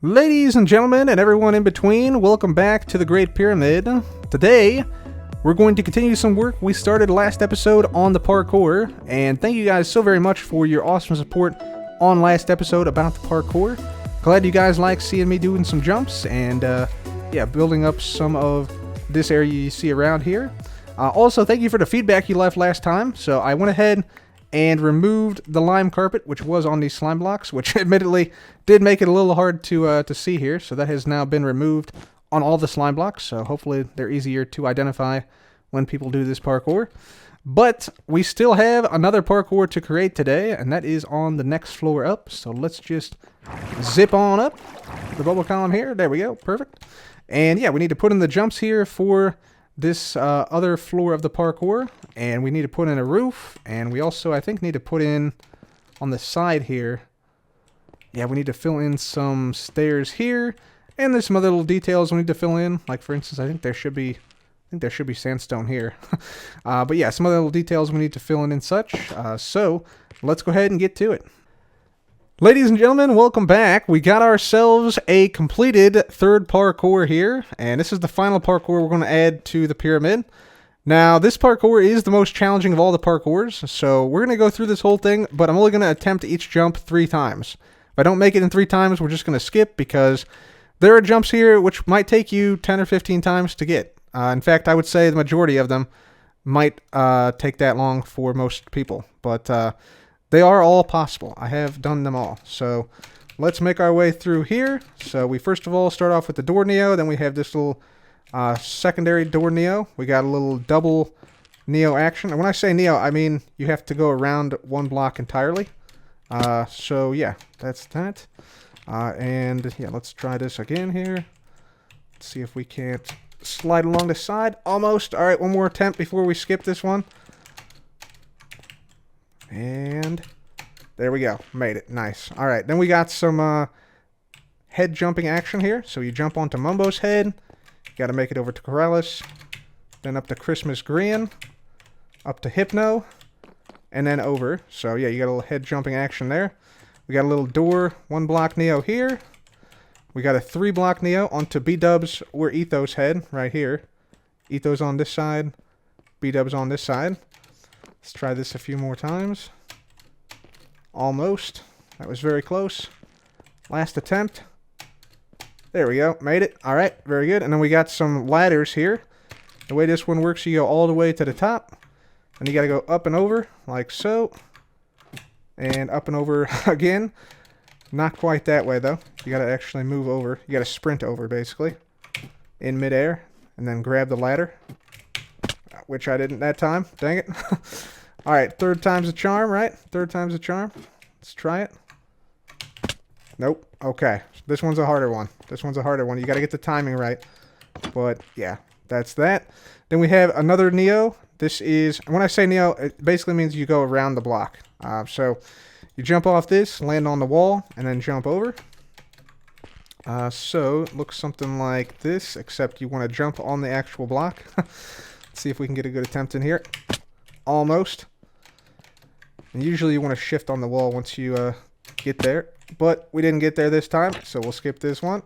Ladies and gentlemen, and everyone in between, welcome back to the Great Pyramid. Today, we're going to continue some work we started last episode on the parkour, and thank you guys so very much for your awesome support on last episode about the parkour. Glad you guys like seeing me doing some jumps, and building up some of this area you see around here. Also, thank you for the feedback you left last time, so I went ahead and removed the lime carpet, which was on these slime blocks, which admittedly did make it a little hard to see here. So that has now been removed on all the slime blocks, so hopefully they're easier to identify when people do this parkour. But we still have another parkour to create today, and that is on the next floor up. So let's just zip on up the bubble column here. There we go, perfect. And yeah, we need to put in the jumps here for this other floor of the parkour, and we need to put in a roof, and we also, I think, need to put in on the side here. Yeah, we need to fill in some stairs here, and there's some other little details we need to fill in. Like, for instance, I think there should be sandstone here. But yeah, some other little details we need to fill in and such. So let's go ahead and get to it. Ladies and gentlemen, welcome back. We got ourselves a completed third parkour here, and this is the final parkour we're going to add to the pyramid. Now, this parkour is the most challenging of all the parkours, so we're going to go through this whole thing, but I'm only going to attempt each jump 3 times. If I don't make it in 3 times, we're just going to skip, because there are jumps here which might take you 10 or 15 times to get. In fact, I would say the majority of them might take that long for most people, but they are all possible. I have done them all. So let's make our way through here. So we first of all start off with the door neo. Then we have this little secondary door neo. We got a little double neo action. And when I say neo, I mean you have to go around 1 block entirely. So yeah, that's that. And yeah, let's try this again here. Let's see if we can't slide along the side. Almost. All right, one more attempt before we skip this one. And there we go. Made it. Nice. All right. Then we got some head jumping action here. So you jump onto Mumbo's head. You got to make it over to Corellis. Then up to Christmas Grin. Up to Hypno. And then over. So yeah, you got a little head jumping action there. We got a little door 1 block neo here. We got a 3 block neo onto B-Dubs or Ethos head right here. Ethos on this side. B-Dubs on this side. Let's try this a few more times. Almost. That was very close. Last attempt. There we go. Made it. All right. Very good. And then we got some ladders here. The way this one works, you go all the way to the top. And you got to go up and over like so. And up and over again. Not quite that way, though. You got to actually move over. You got to sprint over, basically. In midair. And then grab the ladder. Which I didn't that time. Dang it. All right, 3rd time's a charm, right? 3rd time's a charm. Let's try it. Nope. Okay. This one's a harder one. This one's a harder one. You got to get the timing right. But, yeah, that's that. Then we have another Neo. This is, when I say Neo, it basically means you go around the block. So you jump off this, land on the wall, and then jump over. So it looks something like this, except you want to jump on the actual block. Let's see if we can get a good attempt in here. Almost. And usually you want to shift on the wall once you get there. But we didn't get there this time, so we'll skip this one.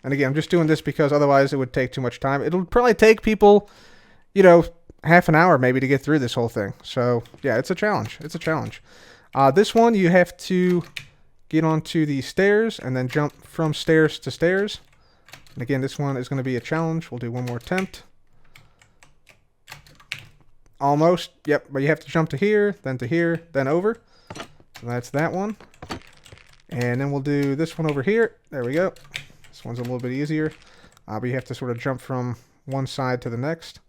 And again, I'm just doing this because otherwise it would take too much time. It'll probably take people, half an hour maybe to get through this whole thing. So, yeah, it's a challenge. It's a challenge. This one, you have to get onto the stairs and then jump from stairs to stairs. And again, this one is going to be a challenge. We'll do one more attempt. Almost. Yep, but you have to jump to here, then over. So that's that one. And then we'll do this one over here. There we go. This one's a little bit easier. But you have to sort of jump from one side to the next.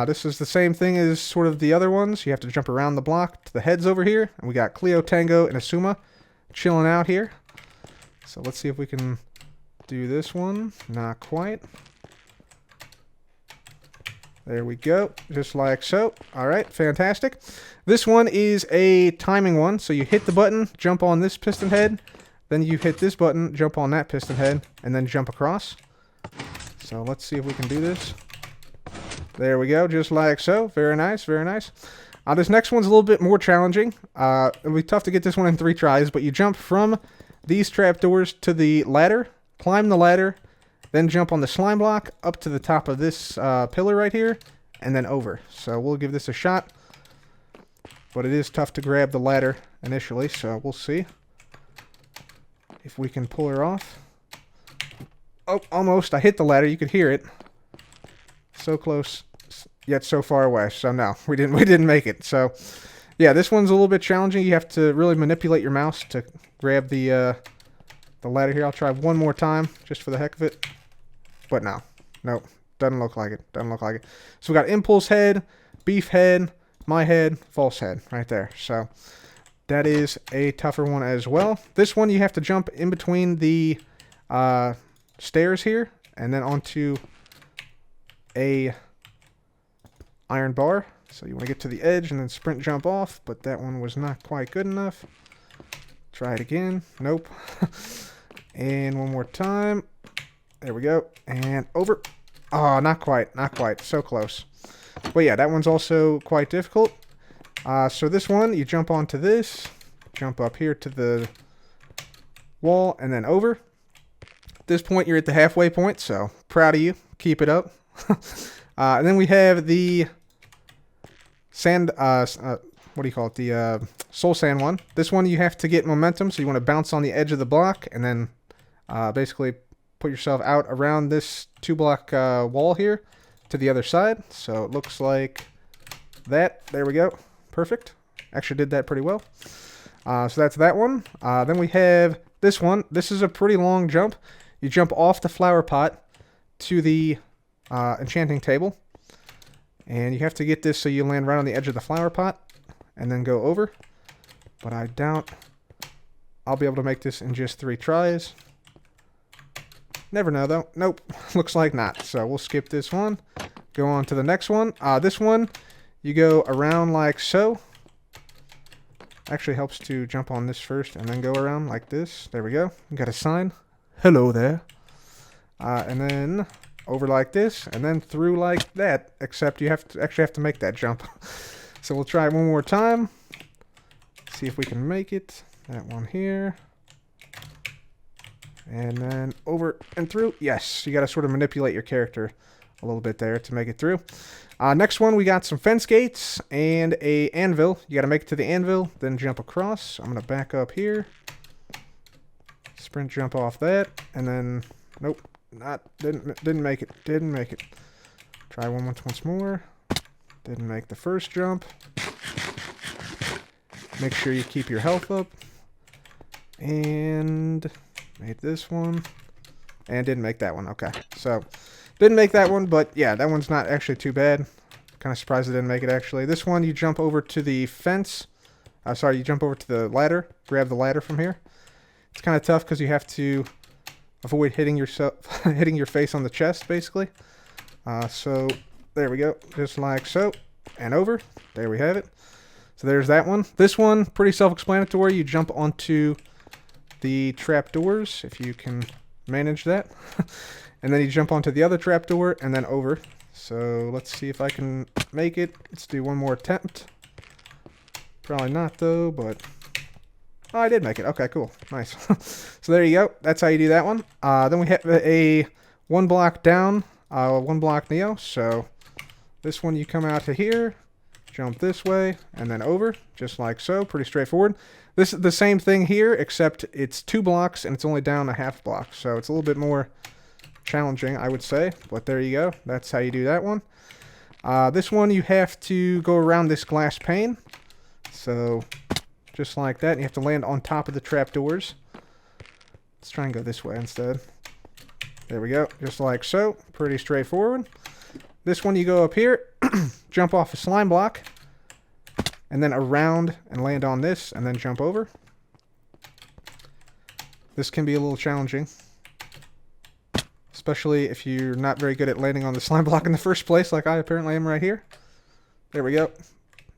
This is the same thing as sort of the other ones. You have to jump around the block to the heads over here. And we got Cleo, Tango, and Asuma chilling out here. So let's see if we can do this one. Not quite. There we go, just like so. All right, fantastic. This one is a timing one, so you hit the button, jump on this piston head, then you hit this button, jump on that piston head, and then jump across. So let's see if we can do this. There we go, just like so. Very nice, very nice. This next one's a little bit more challenging. It'll be tough to get this one in 3 tries, but you jump from these trapdoors to the ladder, climb the ladder, then jump on the slime block up to the top of this pillar right here, and then over. So we'll give this a shot. But it is tough to grab the ladder initially, so we'll see if we can pull her off. Oh, almost. I hit the ladder. You could hear it. So close, yet so far away. So no, we didn't make it. So yeah, this one's a little bit challenging. You have to really manipulate your mouse to grab the ladder here. I'll try one more time just for the heck of it. But no. Nope. Doesn't look like it. Doesn't look like it. So we got impulse head, beef head, my head, false head right there. So that is a tougher one as well. This one you have to jump in between the stairs here and then onto a iron bar. So you want to get to the edge and then sprint jump off, but that one was not quite good enough. Try it again. Nope. And one more time. There we go. And over. Oh, not quite. Not quite. So close. But yeah, that one's also quite difficult. So this one, you jump onto this, jump up here to the wall, and then over. At this point, you're at the halfway point, so proud of you. Keep it up. And then we have the sand, what do you call it? The soul sand one. This one, you have to get momentum, so you want to bounce on the edge of the block, and then basically put yourself out around this 2-block wall here to the other side. So it looks like that. There we go. Perfect. Actually did that pretty well. So that's that one. Then we have this one. This is a pretty long jump. You jump off the flower pot to the enchanting table. And you have to get this so you land right on the edge of the flower pot and then go over. But I doubt I'll be able to make this in just 3 tries. Never know, though. Nope. Looks like not. So we'll skip this one. Go on to the next one. This one, you go around like so. Actually helps to jump on this first and then go around like this. There we go. You got a sign. Hello there. And then over like this, and then through like that. Except you have to actually have to make that jump. So we'll try it one more time. See if we can make it. That one here. And then over and through. Yes, you got to sort of manipulate your character a little bit there to make it through. Next one, we got some fence gates and a anvil. You got to make it to the anvil, then jump across. I'm going to back up here. Sprint jump off that. And then, nope, didn't make it. Didn't make it. Try once more. Didn't make the first jump. Make sure you keep your health up. And made this one. And didn't make that one. Okay. So, didn't make that one, but yeah, that one's not actually too bad. Kind of surprised I didn't make it, actually. This one, you jump over to the fence. You jump over to the ladder. Grab the ladder from here. It's kind of tough because you have to avoid hitting yourself, hitting your face on the chest, basically. So, there we go. Just like so. And over. There we have it. So there's that one. This one, pretty self-explanatory. You jump onto the trapdoors, if you can manage that. And then you jump onto the other trapdoor, and then over. So let's see if I can make it. Let's do one more attempt. Probably not, though, but... Oh, I did make it. Okay, cool. Nice. So there you go. That's how you do that one. Then we have a 1-block down, 1-block Neo. So this one, you come out to here. Jump this way, and then over, just like so. Pretty straightforward. This is the same thing here, except it's 2 blocks, and it's only down a 1/2 block. So it's a little bit more challenging, I would say. But there you go. That's how you do that one. This one, you have to go around this glass pane. So just like that. And you have to land on top of the trapdoors. Let's try and go this way instead. There we go. Just like so. Pretty straightforward. This one, you go up here, jump off a slime block, and then around and land on this, and then jump over. This can be a little challenging, especially if you're not very good at landing on the slime block in the first place, like I apparently am right here. There we go.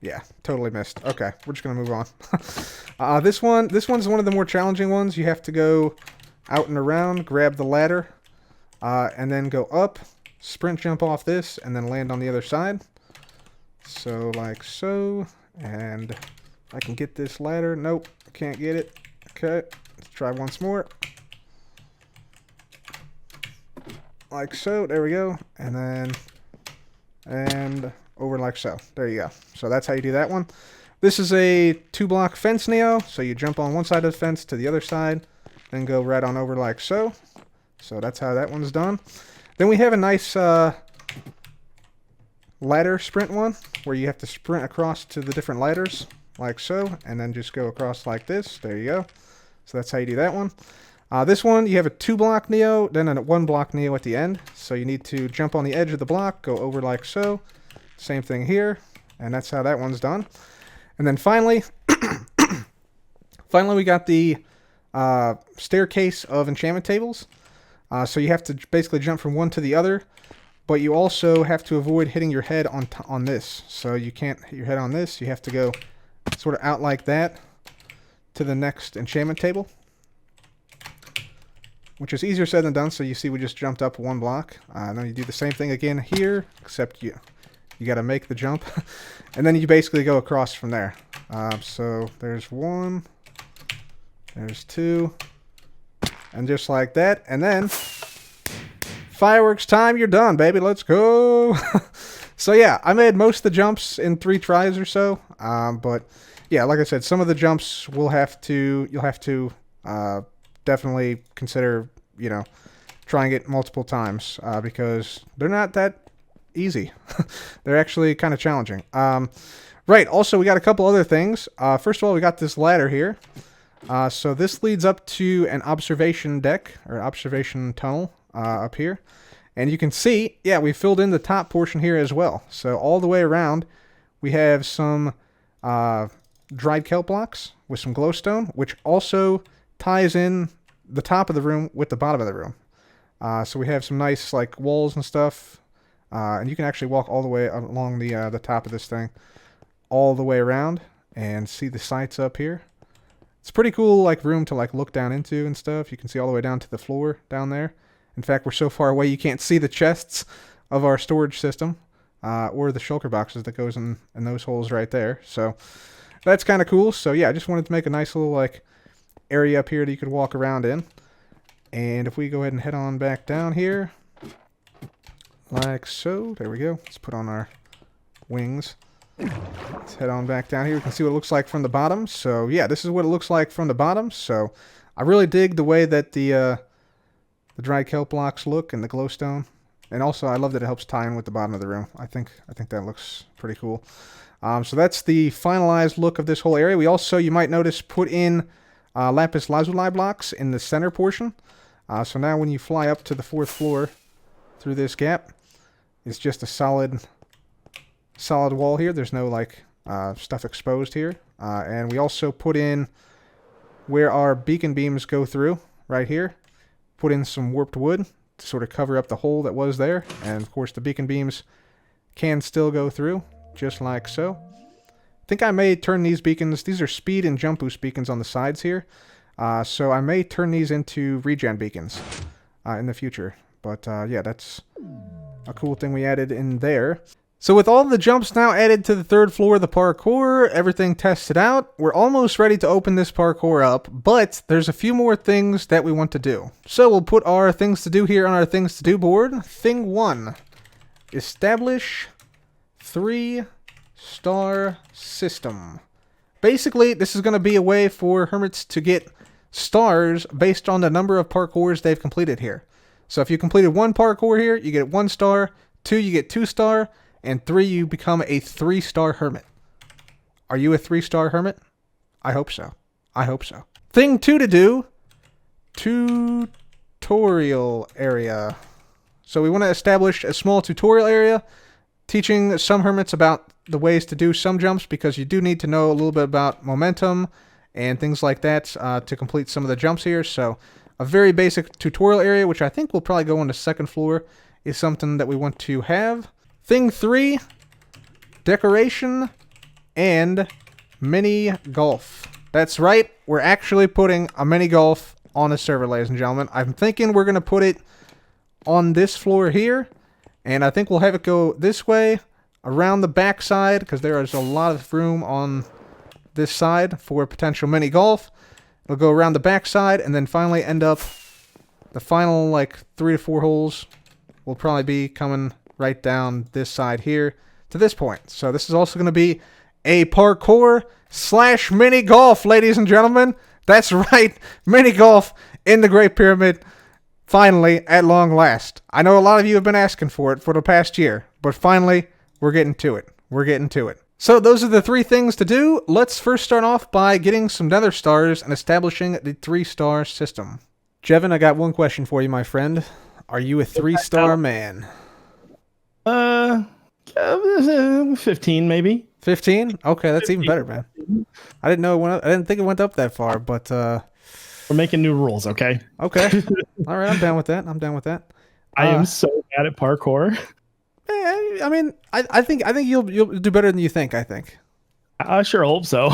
Yeah, totally missed. Okay, we're just going to move on. This one's one of the more challenging ones. You have to go out and around, grab the ladder, and then go up. Sprint jump off this, and then land on the other side. So, like so. And I can get this ladder. Nope, can't get it. Okay, let's try once more. like so. There we go. And then, and over like so. There you go. So that's how you do that one. This is a 2-block fence neo. So you jump on one side of the fence to the other side, then go right on over like so. So that's how that one's done. Then we have a nice ladder sprint one, where you have to sprint across to the different ladders, like so, and then just go across like this. There you go. So that's how you do that one. This one, you have a 2-block neo, then a 1-block neo at the end. So you need to jump on the edge of the block, go over like so. Same thing here, and that's how that one's done. And then finally, finally we got the staircase of enchantment tables. So you have to basically jump from one to the other, but you also have to avoid hitting your head on this. So you can't hit your head on this. You have to go sort of out like that to the next enchantment table, which is easier said than done. So you see we just jumped up 1 block. Then you do the same thing again here, except you got to make the jump. And then you basically go across from there. So there's 1, there's 2, and just like that. And then fireworks time, you're done, baby. Let's go. So yeah, I made most of the jumps in 3 tries or so. But yeah, like I said, some of the jumps you'll have to definitely consider, trying it multiple times, because they're not that easy. They're actually kind of challenging. Right, also we got a couple other things. First of all, we got this ladder here. So this leads up to an observation deck, or observation tunnel, up here. And you can see, yeah, we filled in the top portion here as well. So all the way around, we have some dried kelp blocks with some glowstone, which also ties in the top of the room with the bottom of the room. So we have some nice like walls and stuff. And you can actually walk all the way along the top of this thing, all the way around, and see the sights up here. It's pretty cool, like room to like look down into and stuff. You can see all the way down to the floor down there. In fact, we're so far away you can't see the chests of our storage system, or the shulker boxes that goes in those holes right there. So that's kind of cool. So yeah, I just wanted to make a nice little like area up here that you could walk around in. And if we go ahead and head on back down here, like so, there we go. Let's put on our wings. Let's head on back down here. You can see what it looks like from the bottom. So yeah, this is what it looks like from the bottom. So I really dig the way that the dried kelp blocks look and the glowstone. And also I love that it helps tie in with the bottom of the room. I think that looks pretty cool. So that's the finalized look of this whole area. We also, you might notice, put in lapis lazuli blocks in the center portion. So now when you fly up to the 4th floor through this gap, it's just a solid wall here. There's no like stuff exposed here. And we also put in where our beacon beams go through right here. Put in some warped wood to sort of cover up the hole that was there. And of course the beacon beams can still go through, just like so. I think I may turn these beacons, these are speed and jump boost beacons on the sides here. So I may turn these into regen beacons in the future. But yeah, that's a cool thing we added in there. So with all the jumps now added to the 3rd floor of the parkour, everything tested out, we're almost ready to open this parkour up, but there's a few more things that we want to do. So we'll put our things to do here on our things to do board. Thing 1, establish 3-star system. Basically, this is going to be a way for hermits to get stars based on the number of parkours they've completed here. So if you completed 1 parkour here, you get 1 star, 2, you get 2 star, and 3, you become a 3-star hermit. Are you a 3-star hermit? I hope so. I hope so. Thing 2 to do, tutorial area. So we want to establish a small tutorial area, teaching some hermits about the ways to do some jumps, because you do need to know a little bit about momentum and things like that to complete some of the jumps here. So a very basic tutorial area, which I think will probably go on the 2nd floor, is something that we want to have. Thing 3, decoration and mini golf. That's right, we're actually putting a mini golf on the server, ladies and gentlemen. I'm thinking we're going to put it on this floor here, and I think we'll have it go this way, around the back side, because there is a lot of room on this side for potential mini golf. It'll go around the back side, and then finally end up the final like 3 to 4 holes will probably be coming right down this side here to this point. So this is also going to be a parkour / mini golf, ladies and gentlemen. That's right, mini golf in the Great Pyramid. Finally, at long last. I know a lot of you have been asking for it for the past year, but finally, we're getting to it. We're getting to it. So those are the 3 things to do. Let's first start off by getting some Nether stars and establishing the 3-star system. Jevin, I got one question for you, my friend. Are you a 3-star man? 15 maybe. 15? Okay, that's even better, man. I didn't know it went up. I didn't think it went up that far, but we're making new rules, okay? Okay. All right, I'm down with that. I'm down with that. I am so bad at parkour. I mean, I think you'll do better than you think. I think. I sure hope so.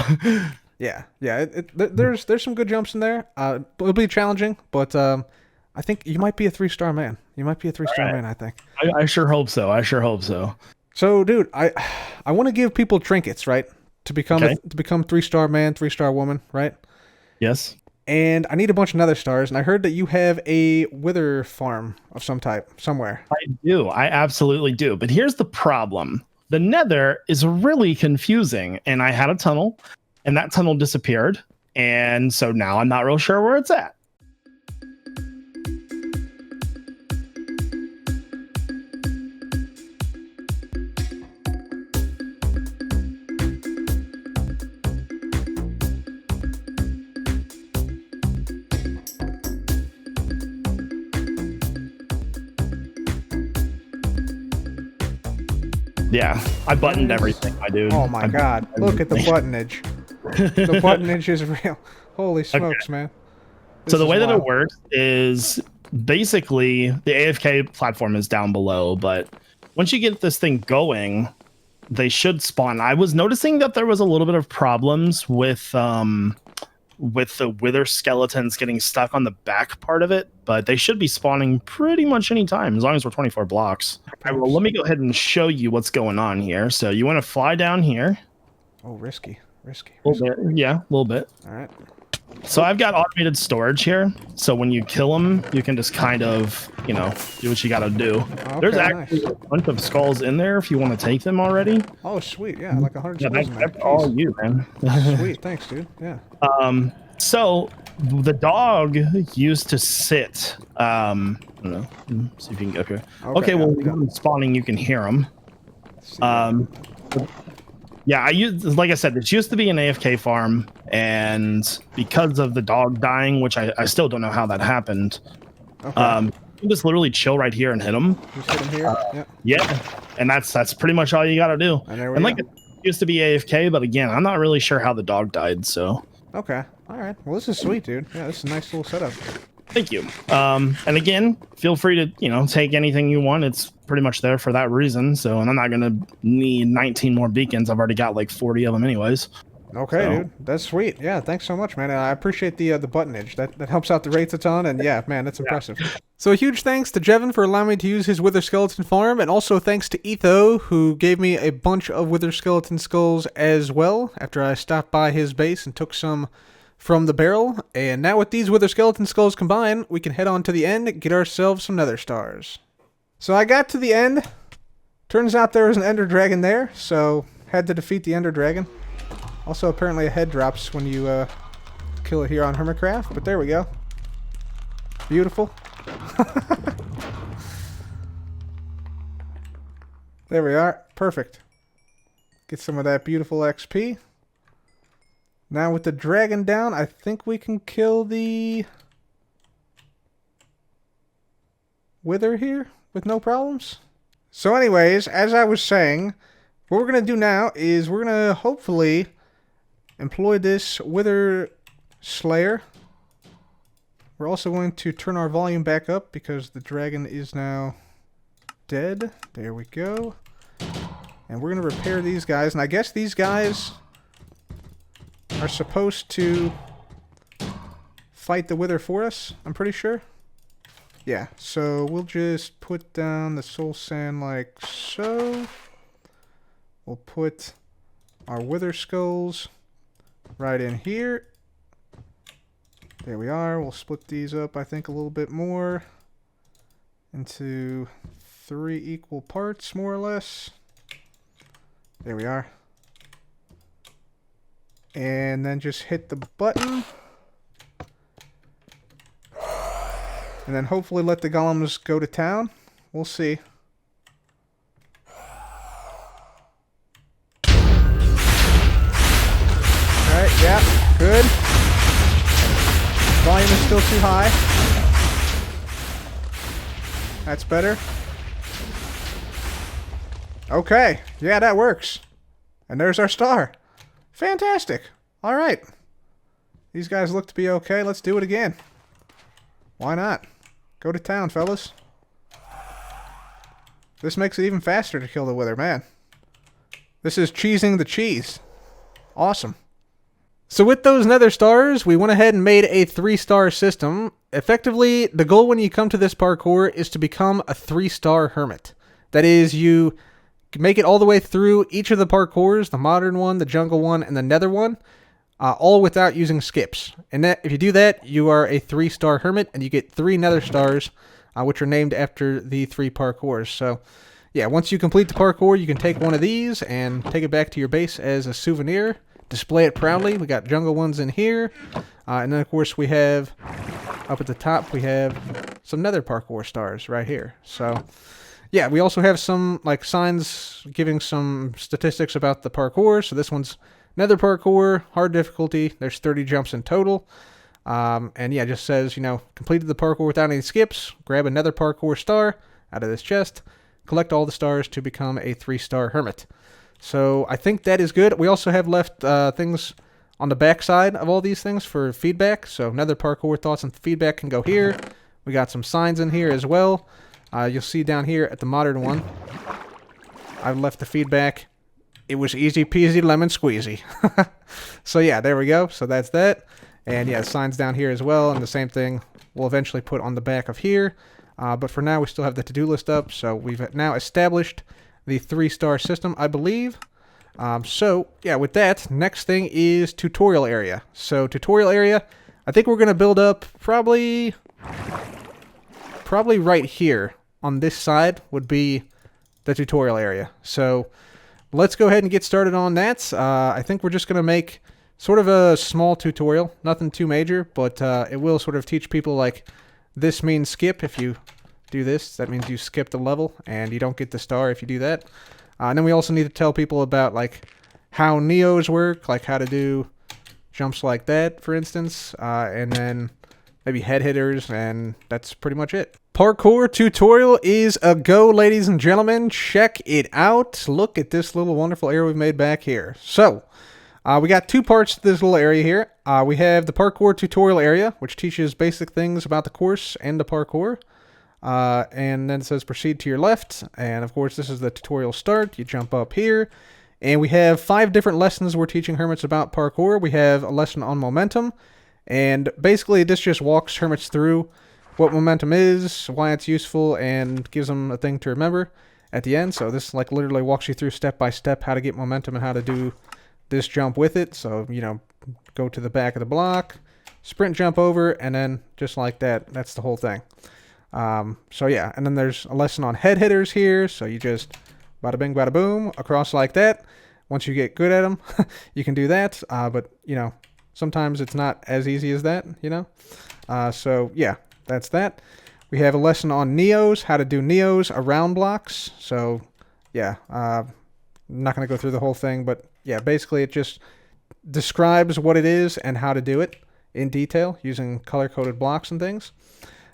Yeah. There's some good jumps in there. It'll be challenging, but I think you might be a 3-star man. You might be a 3-star man. I think. I sure hope so. I sure hope so. So, dude, I want to give people trinkets, right? To become 3-star man, 3-star woman, right? Yes. And I need a bunch of Nether stars, and I heard that you have a wither farm of some type somewhere. I do. I absolutely do. But here's the problem. The Nether is really confusing, and I had a tunnel, and that tunnel disappeared, and so now I'm not real sure where it's at. Yeah, I buttoned everything, my dude. Oh my god, look at the buttonage. The buttonage is real. Holy smokes, man. So the way that it works is basically the AFK platform is down below, but once you get this thing going, they should spawn. I was noticing that there was a little bit of problems with the wither skeletons getting stuck on the back part of it, but they should be spawning pretty much any time as long as we're 24 blocks. All right, well, let me go ahead and show you what's going on here. So you want to fly down here. Oh, risky. A little bit. Yeah, a little bit. All right. So I've got automated storage here. So when you kill them, you can just kind of, do what you got to do. Okay, there's actually a bunch of skulls in there if you want to take them already. Oh, sweet. Yeah, like 100 Yeah, skulls in there. that's all you, man. Sweet. Thanks, dude. Yeah. So the dog used to sit. I don't know. See if you can get up here. Okay, well, when spawning, you can hear them. Yeah, like I said, this used to be an AFK farm, and because of the dog dying, which I still don't know how that happened, you can just literally chill right here and hit them. Just hit them here? Yeah, and that's pretty much all you got to do. And like it used to be AFK, but again, I'm not really sure how the dog died, so. Okay, all right. Well, this is sweet, dude. Yeah, this is a nice little setup. Thank you. And again, feel free to, take anything you want. It's pretty much there for that reason. So, and I'm not going to need 19 more beacons. I've already got like 40 of them anyways. Okay, dude. That's sweet. Yeah, thanks so much, man. I appreciate the buttonage. That helps out the rates a ton, and yeah, man, that's impressive. So a huge thanks to Jevin for allowing me to use his Wither Skeleton farm, and also thanks to Etho, who gave me a bunch of Wither Skeleton skulls as well, after I stopped by his base and took some from the barrel. And now with these Wither Skeleton skulls combined, we can head on to the end and get ourselves some Nether stars. So I got to the end. Turns out there was an Ender Dragon there, so had to defeat the Ender Dragon. Also, apparently a head drops when you kill it here on Hermitcraft, but there we go. Beautiful. There we are. Perfect. Get some of that beautiful XP. Now with the dragon down, I think we can kill the Wither here with no problems. So anyways, as I was saying, what we're going to do now is we're going to hopefully employ this Wither Slayer. We're also going to turn our volume back up because the dragon is now dead. There we go. And we're going to repair these guys. And I guess these guys are supposed to fight the Wither for us, I'm pretty sure. Yeah, so we'll just put down the soul sand like so. We'll put our Wither skulls right in here. There we are. We'll split these up, I think, a little bit more. into 3 equal parts, more or less. There we are. And then just hit the button. And then hopefully let the golems go to town. We'll see. Alright, yeah, good. Volume is still too high. That's better. Okay, yeah, that works. And there's our star. Fantastic. Alright. These guys look to be okay. Let's do it again. Why not? Go to town, fellas. This makes it even faster to kill the wither, man. This is cheesing the cheese. Awesome. So with those nether stars, we went ahead and made a 3-star system. Effectively, the goal when you come to this parkour is to become a 3-star hermit. That is, you make it all the way through each of the parkours, the modern one, the jungle one, and the nether one, all without using skips. And that, if you do that, you are a 3-star hermit, and you get 3 nether stars, which are named after the 3 parkours. So, yeah, once you complete the parkour, you can take one of these and take it back to your base as a souvenir. Display it proudly. We got jungle ones in here. And then, of course, we have, up at the top, we have some nether parkour stars right here. So, yeah, we also have some, like, signs giving some statistics about the parkour. So this one's nether parkour, hard difficulty. There's 30 jumps in total. And, yeah, it just says, you know, completed the parkour without any skips. Grab a nether parkour star out of this chest. Collect all the stars to become a 3-star hermit. So I think that is good. We also have left things on the back side of all these things for feedback. So nether parkour thoughts and feedback can go here. We got some signs in here as well. You'll see down here at the modern one, I've left the feedback. It was easy peasy lemon squeezy. So yeah, there we go. So that's that. And yeah, signs down here as well. And the same thing we'll eventually put on the back of here. But for now, we still have the to-do list up. So we've now established the 3-star system, I believe. So, yeah, with that, next thing is tutorial area. So, tutorial area, I think we're going to build up probably right here on this side would be the tutorial area. So, let's go ahead and get started on that. I think we're just going to make sort of a small tutorial, nothing too major, but it will sort of teach people, like, this means skip if you do this. That means you skip the level and you don't get the star if you do that. And then we also need to tell people about like how Neos work, like how to do jumps like that, for instance, and then maybe head hitters, and that's pretty much it. Parkour tutorial is a go, ladies and gentlemen. Check it out. Look at this little wonderful area we've made back here. So, we got 2 parts to this little area here. We have the parkour tutorial area, which teaches basic things about the course and the parkour. And then it says proceed to your left. And of course, this is the tutorial start. You jump up here. And we have 5 different lessons we're teaching hermits about parkour. We have a lesson on momentum. And basically, this just walks hermits through what momentum is, why it's useful, and gives them a thing to remember at the end. So this like literally walks you through step by step how to get momentum and how to do this jump with it. So, you know, go to the back of the block, sprint jump over, and then just like that, that's the whole thing. So yeah, and then there's a lesson on head hitters here. So you just bada bing, bada boom, across like that. Once you get good at them, you can do that. But, you know, sometimes it's not as easy as that, you know. So yeah, that's that. We have a lesson on Neos, how to do Neos around blocks. So yeah, I'm not going to go through the whole thing, but yeah, basically it just describes what it is and how to do it in detail using color-coded blocks and things.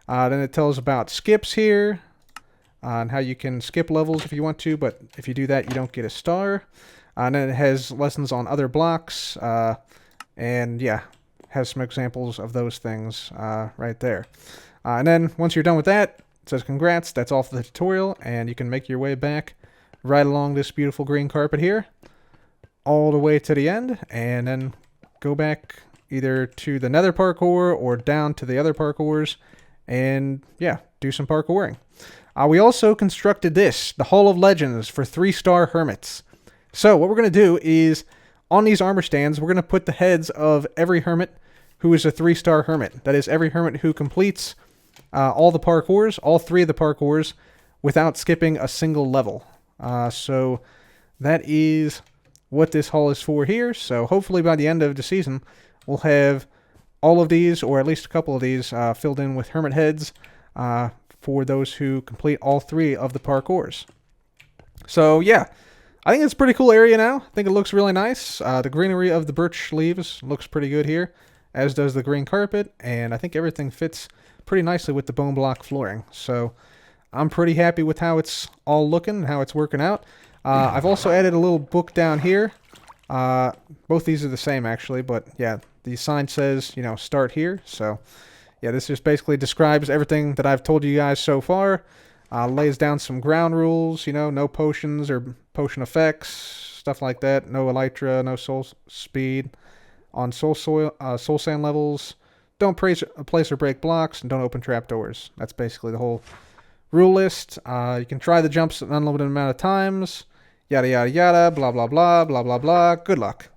Then it tells about skips here, and how you can skip levels if you want to, but if you do that, you don't get a star. And then it has lessons on other blocks, and yeah, has some examples of those things right there. And then once you're done with that, it says congrats, that's all for the tutorial, and you can make your way back right along this beautiful green carpet here, all the way to the end, and then go back either to the nether parkour or down to the other parkours, and yeah, do some parkouring. We also constructed this, the Hall of Legends for 3-star hermits. So what we're going to do is, on these armor stands, we're going to put the heads of every hermit who is a 3-star hermit. That is, every hermit who completes all the parkours, all 3 of the parkours, without skipping a single level. So that is what this haul is for here. So hopefully by the end of the season, we'll have all of these, or at least a couple of these, filled in with hermit heads for those who complete all 3 of the parkours. So yeah, I think it's a pretty cool area now. I think it looks really nice. The greenery of the birch leaves looks pretty good here, as does the green carpet, and I think everything fits pretty nicely with the bone block flooring. So I'm pretty happy with how it's all looking and how it's working out. I've also added a little book down here. Both these are the same actually, but yeah, the sign says, you know, start here. So yeah, this just basically describes everything that I've told you guys so far. Lays down some ground rules, you know, no potions or potion effects, stuff like that. No elytra, no soul speed on soul sand levels. Don't place or break blocks, and don't open trapdoors. That's basically the whole rule list. You can try the jumps an unlimited amount of times. Yada, yada, yada, blah, blah, blah, blah, blah, blah. Good luck.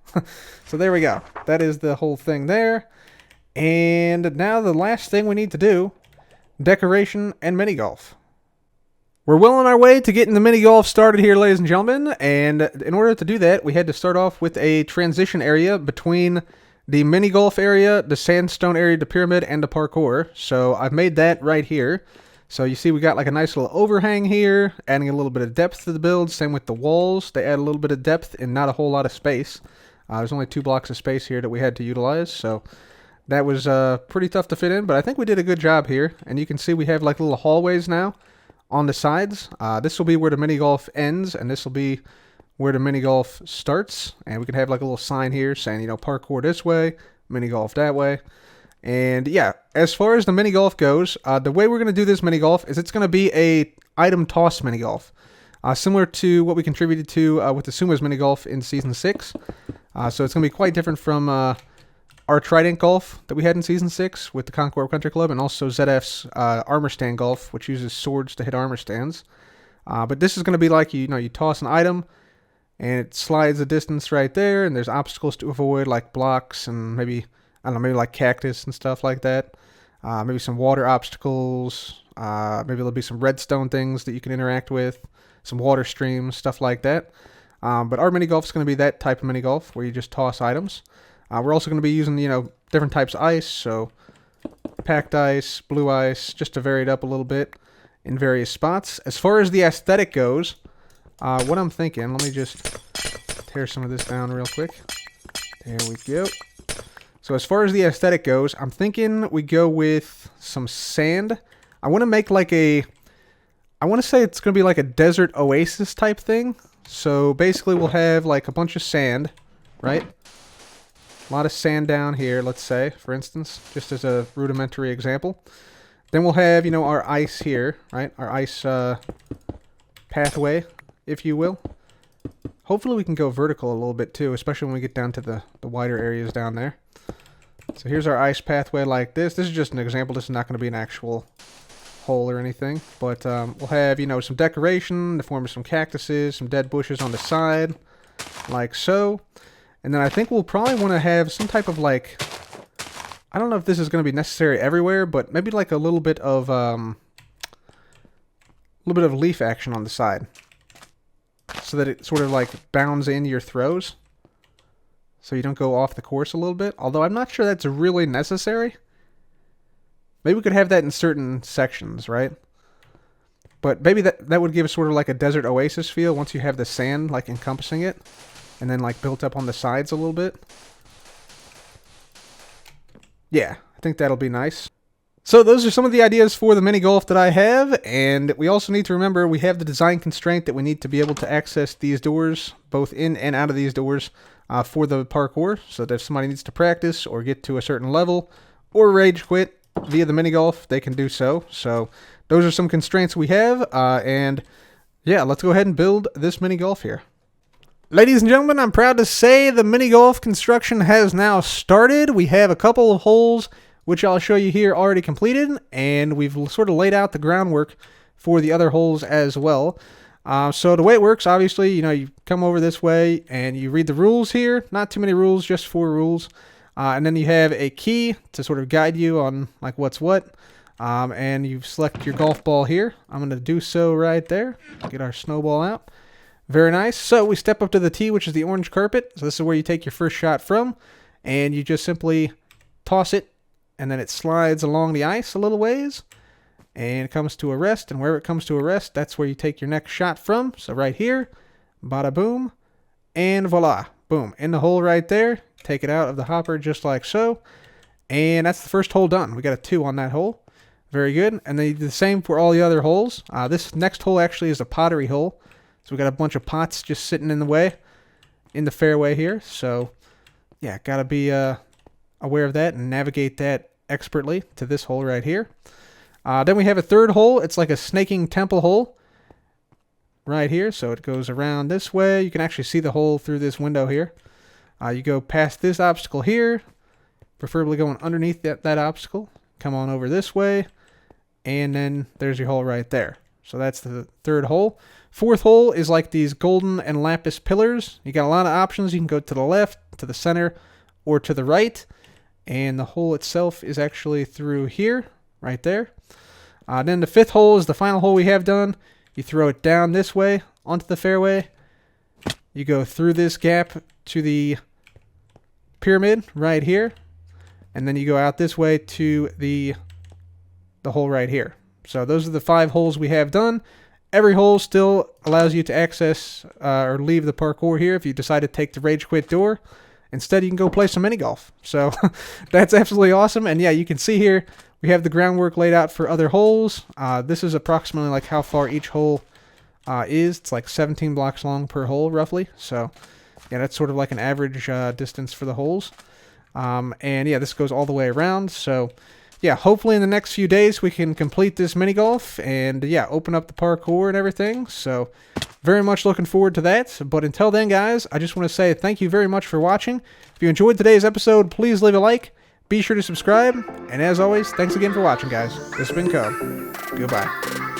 So there we go. That is the whole thing there. And now the last thing we need to do, decoration and mini golf. We're well on our way to getting the mini golf started here, ladies and gentlemen. And in order to do that, we had to start off with a transition area between the mini golf area, the sandstone area, the pyramid, and the parkour. So I've made that right here. So you see we got like a nice little overhang here, adding a little bit of depth to the build. Same with the walls. They add a little bit of depth and not a whole lot of space. There's only 2 blocks of space here that we had to utilize. So that was pretty tough to fit in, but I think we did a good job here. And you can see we have like little hallways now on the sides. This will be where the mini golf ends, and this will be where the mini golf starts. And we can have like a little sign here saying, you know, parkour this way, mini golf that way. And yeah, as far as the mini golf goes, the way we're going to do this mini golf is it's going to be a item toss mini golf, similar to what we contributed to with the Suma's mini golf in season 6. So it's going to be quite different from our Trident golf that we had in season 6 with the Concord Country Club, and also ZF's armor stand golf, which uses swords to hit armor stands. But this is going to be like, you know, you toss an item and it slides a distance right there, and there's obstacles to avoid like blocks and maybe, I don't know, maybe like cactus and stuff like that. Maybe some water obstacles. Maybe there'll be some redstone things that you can interact with, some water streams, stuff like that. But our mini golf is going to be that type of mini golf where you just toss items. We're also going to be using, you know, different types of ice, so packed ice, blue ice, just to vary it up a little bit in various spots. As far as the aesthetic goes, what I'm thinking, let me just tear some of this down real quick. There we go. So as far as the aesthetic goes, I'm thinking we go with some sand. I want to make like I want to say it's going to be like a desert oasis type thing. So basically we'll have like a bunch of sand, right? A lot of sand down here, let's say, for instance, just as a rudimentary example. Then we'll have, you know, our ice here, right? Our ice pathway, if you will. Hopefully we can go vertical a little bit too, especially when we get down to the wider areas down there. So here's our ice pathway like this. This is just an example. This is not going to be an actual hole or anything. But we'll have, you know, some decoration in the form of some cactuses, some dead bushes on the side, like so. And then I think we'll probably want to have some type of like, I don't know if this is going to be necessary everywhere, but maybe like a little bit of leaf action on the side, so that it sort of like bounds in your throws, so you don't go off the course a little bit. Although I'm not sure that's really necessary. Maybe we could have that in certain sections, right? But maybe that would give us sort of like a desert oasis feel once you have the sand like encompassing it, and then like built up on the sides a little bit. Yeah, I think that'll be nice. So those are some of the ideas for the mini golf that I have, and we also need to remember we have the design constraint that we need to be able to access these doors, both in and out of these doors, for the parkour, so that if somebody needs to practice or get to a certain level or rage quit via the mini golf, they can do so. So those are some constraints we have, and yeah, let's go ahead and build this mini golf here. Ladies and gentlemen, I'm proud to say the mini golf construction has now started. We have a couple of holes, which I'll show you here, already completed, and we've sort of laid out the groundwork for the other holes as well. So the way it works, obviously, you know, you come over this way and you read the rules here. Not too many rules, just 4 rules. And then you have a key to sort of guide you on like what's what. And you select your golf ball here. I'm going to do so right there. Get our snowball out. Very nice. So we step up to the tee, which is the orange carpet. So this is where you take your first shot from, and you just simply toss it, and then it slides along the ice a little ways, and it comes to a rest, and wherever it comes to a rest, that's where you take your next shot from. So right here, bada boom, and voila, boom, in the hole right there. Take it out of the hopper just like so, and that's the first hole done. We got a 2 on that hole. Very good. And then the same for all the other holes. This next hole actually is a pottery hole. So we got a bunch of pots just sitting in the way, in the fairway here. So, yeah, got to be aware of that and navigate that expertly to this hole right here. Then we have a third hole. It's like a snaking temple hole right here. So it goes around this way. You can actually see the hole through this window here. You go past this obstacle here, preferably going underneath that obstacle. Come on over this way, and then there's your hole right there. So that's the third hole. Fourth hole is like these golden and lapis pillars. You got a lot of options. You can go to the left, to the center, or to the right. And the hole itself is actually through here, right there. Then the fifth hole is the final hole we have done. You throw it down this way onto the fairway. You go through this gap to the pyramid right here. And then you go out this way to the hole right here. So those are the 5 holes we have done. Every hole still allows you to access or leave the parkour here if you decide to take the rage quit door. Instead, you can go play some minigolf. So that's absolutely awesome. And yeah, you can see here we have the groundwork laid out for other holes. This is approximately like how far each hole is. It's like 17 blocks long per hole, roughly. So yeah, that's sort of like an average distance for the holes. And yeah, this goes all the way around. So yeah, hopefully in the next few days we can complete this mini golf and yeah, open up the parkour and everything. So very much looking forward to that. But until then, guys, I just want to say thank you very much for watching. If you enjoyed today's episode, please leave a like. Be sure to subscribe. And as always, thanks again for watching, guys. This has been Co. Goodbye.